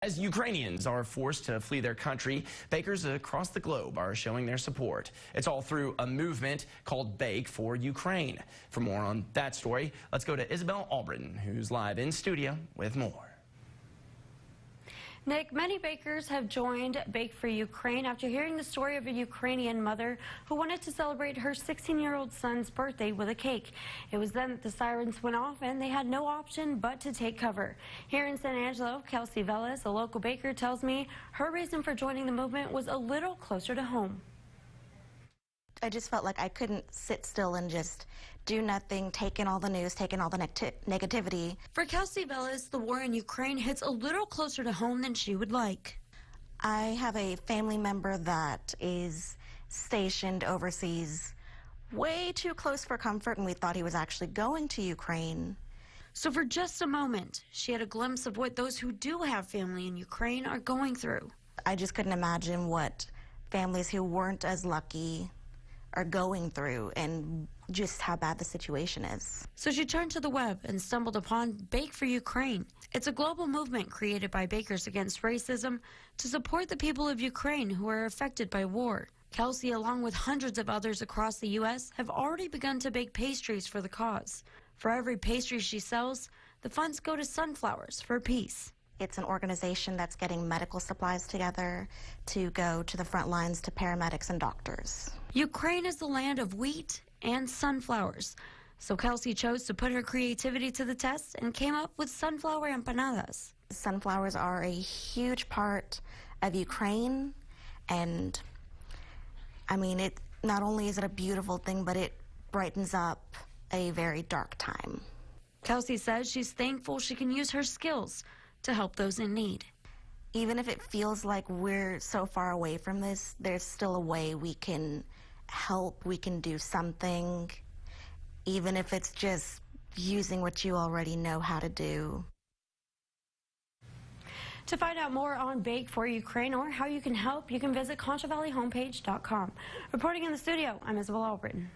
As Ukrainians are forced to flee their country, bakers across the globe are showing their support. It's all through a movement called Bake for Ukraine. For more on that story, let's go to Isabel Albritton, who's live in studio with more. Nick, many bakers have joined Bake for Ukraine after hearing the story of a Ukrainian mother who wanted to celebrate her 16-year-old son's birthday with a cake. It was then that the sirens went off and they had no option but to take cover. Here in San Angelo, Kelsey Velez, a local baker, tells me her reason for joining the movement was a little closer to home. I just felt like I couldn't sit still and just do nothing, taking all the news, taking all the negativity. For Kelsey Velez, the war in Ukraine hits a little closer to home than she would like. I have a family member that is stationed overseas, way too close for comfort, and we thought he was actually going to Ukraine. So for just a moment, she had a glimpse of what those who do have family in Ukraine are going through. I just couldn't imagine what families who weren't as lucky are going through and just how bad the situation is. So she turned to the web and stumbled upon Bake for Ukraine. It's a global movement created by Bakers Against Racism to support the people of Ukraine who are affected by war. Kelsey, along with hundreds of others across the U.S., have already begun to bake pastries for the cause. For every pastry she sells, the funds go to Sunflowers for Peace. It's an organization that's getting medical supplies together to go to the front lines to paramedics and doctors. Ukraine is the land of wheat and sunflowers. So Kelsey chose to put her creativity to the test and came up with sunflower empanadas. Sunflowers are a huge part of Ukraine, and I mean, it not only is it a beautiful thing, but it brightens up a very dark time. Kelsey says she's thankful she can use her skills to help those in need. Even if it feels like we're so far away from this, there's still a way we can help, we can do something, even if it's just using what you already know how to do. To find out more on Bake for Ukraine or how you can help, you can visit ConchoValleyHomepage.com. Reporting in the studio, I'm Isabel Albritton.